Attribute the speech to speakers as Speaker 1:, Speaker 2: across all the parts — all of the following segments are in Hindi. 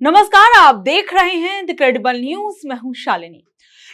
Speaker 1: नमस्कार, आप देख रहे हैं द क्रेडिबल न्यूज। मैं हूं शालिनी।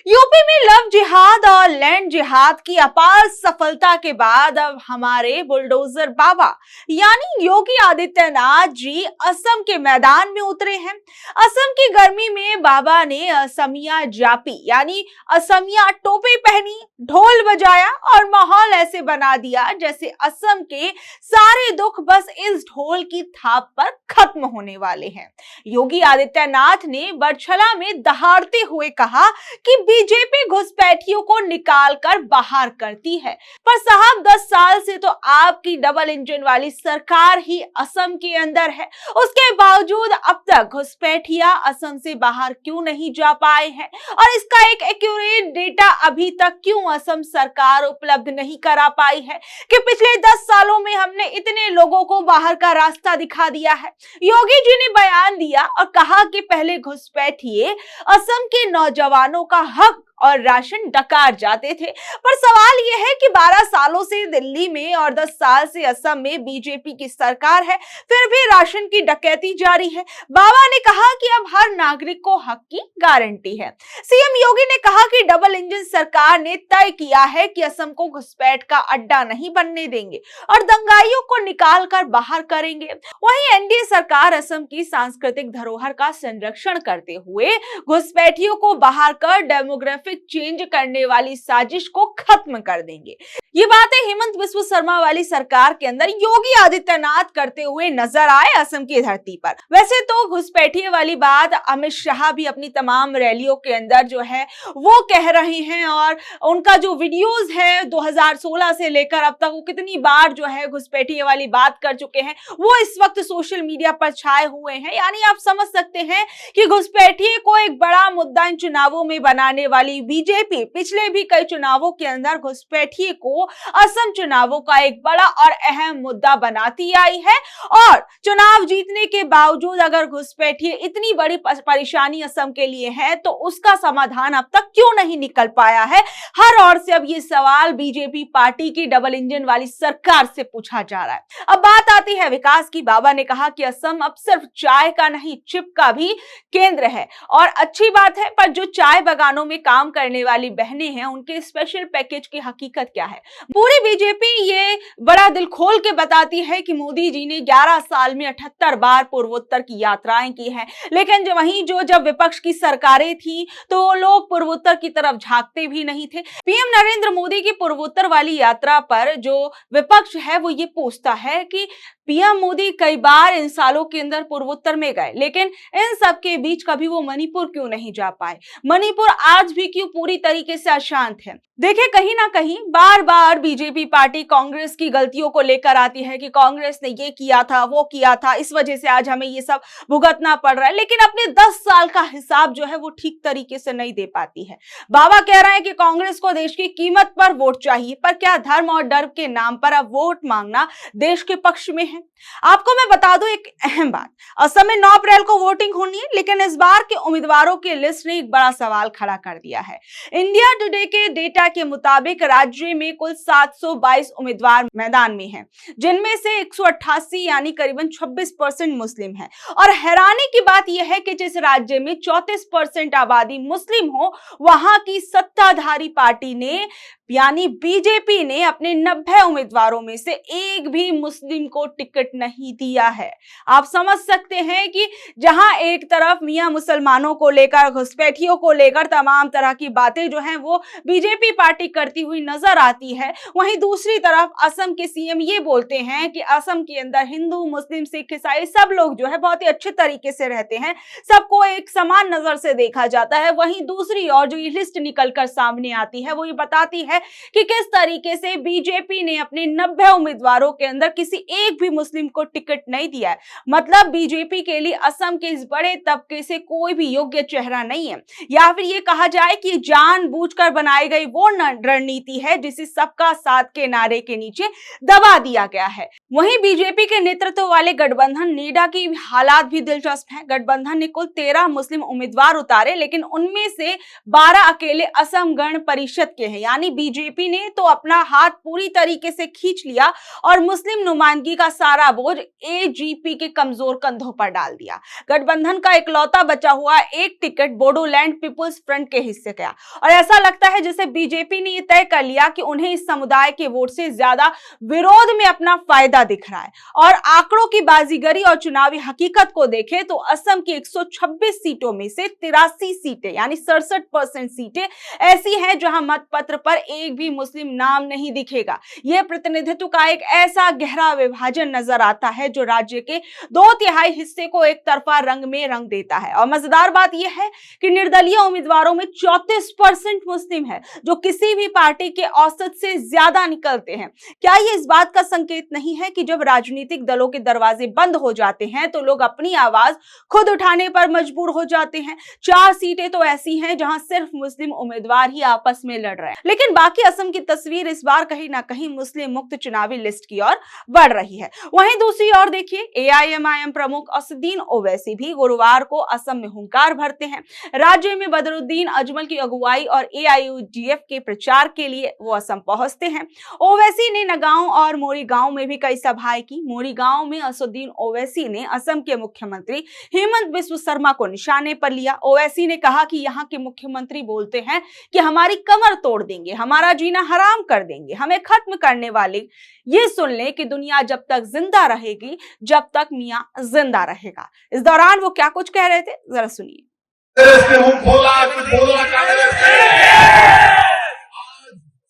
Speaker 1: यूपी में लव जिहाद और लैंड जिहाद की अपार सफलता के बाद अब हमारे बुलडोजर बाबा यानी योगी आदित्यनाथ जी असम के मैदान में उतरे हैं। असम की गर्मी में बाबा ने असमिया जापी यानी असमिया टोपी पहनी, ढोल बजाया और माहौल ऐसे बना दिया जैसे असम के सारे दुख बस इस ढोल की थाप पर खत्म होने वाले हैं। योगी आदित्यनाथ ने बरछला में दहाड़ते हुए कहा कि बीजेपी घुसपैठियों को निकाल कर बाहर करती है, पर साहब 10 साल से तो आपकी डबल इंजन वाली सरकार ही असम के अंदर है। उसके बावजूद अब तक घुसपैठिया असम से बाहर क्यों नहीं जा पाए हैं और इसका एक एक्यूरेट डेटा अभी तक क्यों असम सरकार उपलब्ध नहीं करा पाई है कि पिछले 10 सालों में हमने इतने लोगों को बाहर का रास्ता दिखा दिया है। योगी जी ने बयान दिया और कहा कि पहले घुसपैठिए असम के नौजवानों का हक और राशन डकार जाते थे, पर सवाल यह है कि 12 सालों से दिल्ली में और 10 साल से असम में बीजेपी की सरकार है, फिर भी राशन की डकैती जारी है। बाबा ने कहा कि अब हर नागरिक को हक की गारंटी है। सीएम योगी ने कहा कि डबल इंजन सरकार ने तय किया है कि असम को घुसपैठ का अड्डा नहीं बनने देंगे और दंगाइयों को निकाल कर बाहर करेंगे। वहीं एनडीए सरकार असम की सांस्कृतिक धरोहर का संरक्षण करते हुए घुसपैठियों को बाहर कर डेमोग्राफिक चेंज करने वाली साजिश को खत्म कर देंगे। ये बातें हेमंत बिस्वा शर्मा वाली सरकार के अंदर योगी आदित्यनाथ करते हुए नजर आए असम की धरती पर। वैसे तो घुसपैठिए वाली बात अमित शाह भी अपनी तमाम रैलियों के अंदर जो है वो कह रहे हैं और उनका जो वीडियोस है 2016 से लेकर अब तक वो कितनी बार जो है घुसपैठिए वाली बात कर चुके हैं, वो इस वक्त सोशल मीडिया पर छाए हुए हैं। यानी आप समझ सकते हैं कि घुसपैठिए को एक बड़ा मुद्दा इन चुनावों में बनाने वाली बीजेपी पिछले भी कई चुनावों के अंदर घुसपैठिए को असम चुनावों का एक बड़ा और अहम मुद्दा बनाती आई है और चुनाव जीतने के बावजूद अगर घुसपैठिए इतनी बड़ी परेशानी असम के लिए है तो उसका समाधान अब तक क्यों नहीं निकल पाया है। हर ओर से अब ये सवाल बीजेपी पार्टी की डबल इंजन वाली सरकार से पूछा जा रहा है। अब बात आती है विकास की। बाबा ने कहा कि असम अब सिर्फ चाय का नहीं चिप का भी केंद्र है और अच्छी बात है, पर जो चाय बागानों में काम करने वाली बहनें हैं उनके स्पेशल पैकेज की हकीकत क्या है। पूरी बीजेपी ये बड़ा दिल खोल के बताती है कि मोदी जी ने 11 साल में 78 बार पूर्वोत्तर की यात्राएं की हैं, लेकिन जब विपक्ष की सरकारें थी तो लोग पूर्वोत्तर की तरफ झांकते भी नहीं थे। पीएम नरेंद्र मोदी की पूर्वोत्तर वाली यात्रा पर जो विपक्ष है वो ये पूछता है कि पीएम मोदी कई बार इन सालों के अंदर पूर्वोत्तर में गए, लेकिन इन सब के बीच कभी वो मणिपुर क्यों नहीं जा पाए। मणिपुर आज भी क्यों पूरी तरीके से अशांत है। देखिए, कहीं ना कहीं बार बार बीजेपी पार्टी कांग्रेस की गलतियों को लेकर आती है कि कांग्रेस ने ये किया था, वो किया था, इस वजह से आज हमें ये सब भुगतना पड़ रहा है, लेकिन अपने 10 साल का हिसाब जो है वो ठीक तरीके से नहीं दे पाती है। बाबा कह रहे हैं कि कांग्रेस को देश की कीमत पर वोट चाहिए, पर क्या धर्म और डर के नाम पर अब वोट मांगना देश के पक्ष में है? आपको मैं बता दूं एक अहम बात, असम में 9 अप्रैल को वोटिंग होनी है, लेकिन इस बार के उम्मीदवारों की लिस्ट ने एक बड़ा सवाल खड़ा कर दिया है। इंडिया टुडे के डेटा के मुताबिक राज्य में कुल 722 उम्मीदवार मैदान में हैं, जिनमें से 188 यानी करीबन 26% मुस्लिम हैं। और हैरानी की बात यह है कि जिस राज्य में 34% आबादी मुस्लिम हो, वहां की सत्ताधारी पार्टी ने यानी बीजेपी ने अपने 90 उम्मीदवारों में से एक भी मुस्लिम को टिकट नहीं दिया है। आप समझ सकते हैं कि जहां एक तरफ मियां मुसलमानों को लेकर, घुसपैठियों को लेकर तमाम तरह की बातें जो हैं वो बीजेपी पार्टी करती हुई नजर आती है, वहीं दूसरी तरफ असम के सीएम ये बोलते हैं कि असम के अंदर हिंदू, मुस्लिम, सिख, ईसाई सब लोग जो है बहुत ही अच्छे तरीके से रहते हैं, सबको एक समान नजर से देखा जाता है। वहीं दूसरी ओर जो ये लिस्ट निकलकर सामने आती है वो ये बताती है कि किस तरीके से बीजेपी ने अपने 90 उम्मीदवारों के अंदर किसी एक भी मुस्लिम को टिकट नहीं दिया है। मतलब बीजेपी के लिए असम के इस बड़े तबके से कोई भी योग्य चेहरा नहीं है, या फिर ये कहा जाए कि जानबूझकर बनाई गई वो रणनीति है जिसे सबका साथ के नारे के नीचे दबा दिया गया है। वहीं बीजेपी के नेतृत्व वाले गठबंधन नीडा की हालात भी दिलचस्प है। गठबंधन ने कुल 13 मुस्लिम उम्मीदवार उतारे, लेकिन उनमें से 12 अकेले असम गण परिषद के हैं। यानी बीजेपी ने तो अपना हाथ पूरी तरीके से खींच लिया और मुस्लिम नुमाइंदगी का सारा बोझ एजीपी के कमजोर कंधों पर डाल दिया। गठबंधन का इकलौता बचा हुआ एक टिकट बोडोलैंड पीपुल्स फ्रंट के हिस्से गया और ऐसा लगता है जैसे बीजेपी ने यह तय कर लिया कि उन्हें इस समुदाय के वोट से ज्यादा विरोध में अपना फायदा दिख रहा है। और आंकड़ों की बाजीगरी और चुनावी हकीकत को देखें तो असम की 126 सीटों में से 83 सीटें यानी 67% सीटें ऐसी हैं जहां मतपत्र पर एक भी मुस्लिम नाम नहीं दिखेगा। यह प्रतिनिधित्व का एक ऐसा गहरा विभाजन नजर आता है जो राज्य के 2/3 हिस्से को एक तरफा रंग में रंग देता है। और मजेदार बात यह है कि निर्दलीय उम्मीदवारों में 34% मुस्लिम है, जो किसी भी पार्टी के औसत से ज्यादा निकलते हैं। क्या ये इस बात का संकेत नहीं है कि जब राजनीतिक दलों के दरवाजे बंद हो जाते हैं तो लोग अपनी आवाज खुद उठाने पर मजबूर हो जाते हैं? 4 सीटें तो ऐसी हैं जहां सिर्फ मुस्लिम उम्मीदवार ही आपस में लड़ रहे हैं, लेकिन बाकी असम की तस्वीर इस बार कहीं ना कहीं मुस्लिम मुक्त चुनावी लिस्ट की ओर बढ़ रही है। वहीं दूसरी ओर देखिए, एआईएमआईएम प्रमुख असदुद्दीन ओवैसी भी गुरुवार को असम में हुंकार भरते हैं। राज्य में बदरुद्दीन अजमल की अगुवाई और एआईयूडीएफ के प्रचार के लिए वो असम पहुंचते हैं। ओवैसी ने नगांव और मोरीगांव में भी कई सभाएं की। मोरीगांव में असदुद्दीन ओवैसी ने असम के मुख्यमंत्री हेमंत बिस्व शर्मा को निशाने पर लिया। ओवैसी ने कहा कि यहाँ के मुख्यमंत्री बोलते हैं कि हमारी कमर तोड़ देंगे, हमारा जीना हराम कर देंगे, हमें खत्म करने वाले। ये सुन ले कि दुनिया जब तक जिंदा रहेगी, जब तक मियां जिंदा रहेगा। इस दौरान वो क्या कुछ कह रहे थे, जरा सुनिए।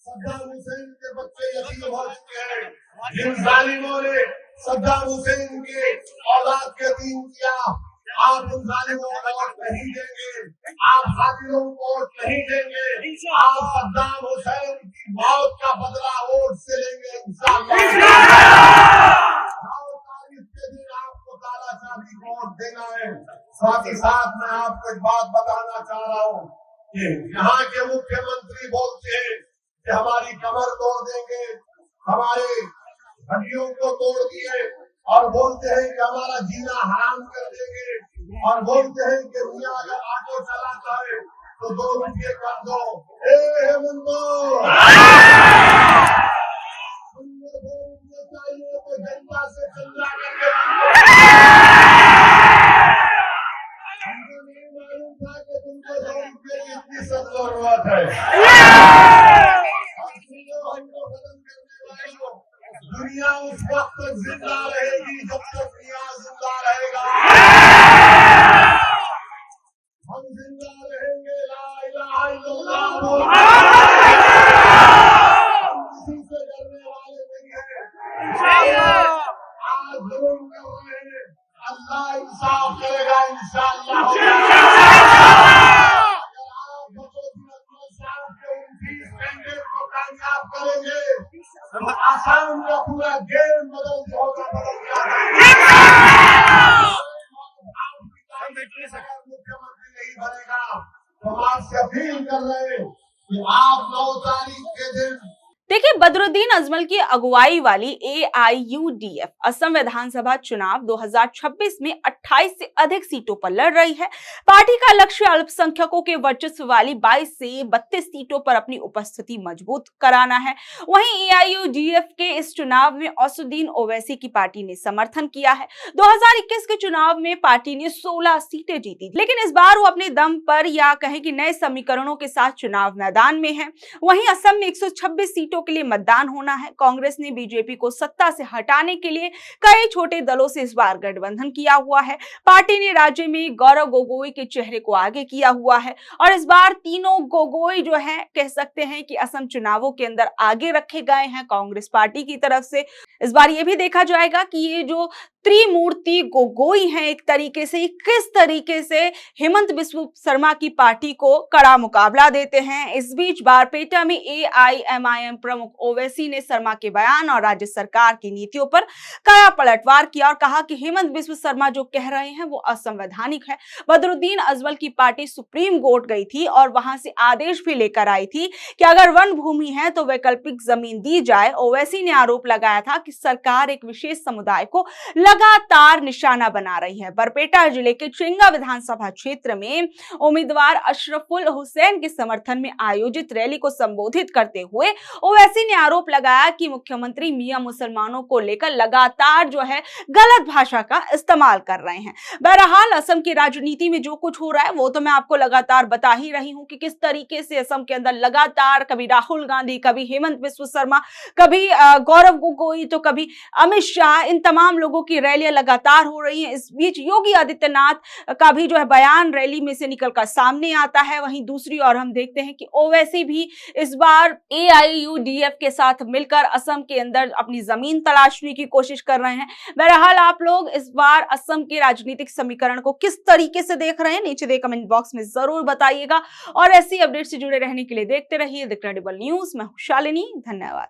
Speaker 2: सद्दाम हुसैन के बच्चे यतीम हो चुके हैं। जिन जालिमों ने सद्दाम हुसैन के औलाद के यतीम किया, आप उन जालिमों को वोट नहीं देंगे, आप कातिलों को वोट नहीं देंगे, आप सद्दाम हुसैन की मौत का बदला वोट से लेंगे इंशाअल्लाह। 9 तारीख के दिन आपको ताला चाबी वोट देना है। साथ ही साथ मैं आपको एक बात बताना चाह रहा हूँ कि यहाँ के मुख्यमंत्री बोलते हैं कि हमारी कमर तोड़ देंगे, हमारे हड्डियों को तोड़ दिए, और बोलते हैं कि हमारा जीना हराम कर देंगे, और बोलते हैं कि मियां अगर ऑटो चलाता है तो 2 रुपये कर दो। चाहिए तो जनता से चंदा करके नहीं मालूम था कि तुमको 2 रुपये की इतनी सख्त जरूरत है। दुनिया उस वक्त तक जिंदा रहेगी जब तक दुनिया जिंदा रहेगा। हम जिंदा रहेंगे, ला इलाहा इल्लल्लाह। हम किसी से डरने वाले नहीं हैं। आज जुल्म कर रहे हैं, अल्लाह इंसाफ करेगा इंशाअल्लाह। कामयाब करेंगे, आसाम का पूरा गेम बदल होगा, मुख्यमंत्री नहीं बनेगा तो आपसे अपील कर रहे हैं कि आप 9 तारीख के दिन
Speaker 1: देखिए, बदरुद्दीन अजमल की अगुवाई वाली एआईयूडीएफ असम विधानसभा चुनाव 2026 में 28 से अधिक सीटों पर लड़ रही है। पार्टी का लक्ष्य अल्पसंख्यकों के वर्चस्व वाली 22 से 32 सीटों पर अपनी उपस्थिति मजबूत कराना है। वहीं एआईयूडीएफ के इस चुनाव में असदुद्दीन ओवैसी की पार्टी ने समर्थन किया है। 2021 के चुनाव में पार्टी ने 16 सीटें जीती, लेकिन इस बार वो अपने दम पर या कहें कि नए समीकरणों के साथ चुनाव मैदान में है। वहीं असम में 126 सीटों के लिए मतदान होना है। कांग्रेस ने बीजेपी को सत्ता से हटाने के लिए कई छोटे दलों से इस बार गठबंधन किया हुआ है। पार्टी ने राज्य में गौरव गोगोई के चेहरे को आगे किया हुआ है और इस बार तीनों गोगोई जो है कह सकते हैं कि असम चुनावों के अंदर आगे रखे गए हैं कांग्रेस पार्टी की तरफ से। इस बार यह भी देखा जाएगा कि ये जो त्रिमूर्ति गोगोई हैं एक तरीके से किस तरीके से हेमंत बिस्व शर्मा की पार्टी को कड़ा मुकाबला देते हैं। इस बीच बारपेटा में एआईएमआईएम प्रमुख ओवैसी ने शर्मा के बयान और राज्य सरकार की नीतियों पर कड़ा पलटवार किया और कहा कि हेमंत बिस्व शर्मा जो कह रहे हैं वो असंवैधानिक है। बदरुद्दीन अजमल की पार्टी सुप्रीम कोर्ट गई थी और वहां से आदेश भी लेकर आई थी कि अगर वन भूमि है तो वैकल्पिक जमीन दी जाए। ओवैसी ने आरोप लगाया था कि सरकार एक विशेष समुदाय को लगातार निशाना बना रही है। बरपेटा जिले के चिंगा विधानसभा क्षेत्र में उम्मीदवार अशरफुल हुसैन के समर्थन में आयोजित रैली को संबोधित करते हुए ओवैसी ने आरोप लगाया कि मुख्यमंत्री मियां मुसलमानों को लेकर लगातार जो है गलत भाषा का इस्तेमाल कर रहे हैं। बहरहाल असम की राजनीति में जो कुछ हो रहा है वो तो मैं आपको लगातार बता ही रही हूं कि किस तरीके से असम के अंदर लगातार कभी राहुल गांधी, कभी हेमंत बिस्वा शर्मा, कभी गौरव गोगोई, तो कभी अमित शाह, इन तमाम लोगों की रैलियां लगातार हो रही हैं। इस बीच योगी आदित्यनाथ का भी जो है बयान रैली में से निकलकर सामने आता है। वहीं दूसरी ओर हम देखते हैं कि ओवैसी भी इस बार AIUDF के साथ मिलकर असम के अंदर अपनी जमीन तलाशने की कोशिश कर रहे हैं। बहरहाल आप लोग इस बार असम के राजनीतिक समीकरण को किस तरीके से देख रहे हैं, नीचे दे कमेंट बॉक्स में जरूर बताइएगा। और ऐसी अपडेट से जुड़े रहने के लिए देखते रहिए द क्रेडिबल न्यूज। मैं हूं शालिनी, धन्यवाद।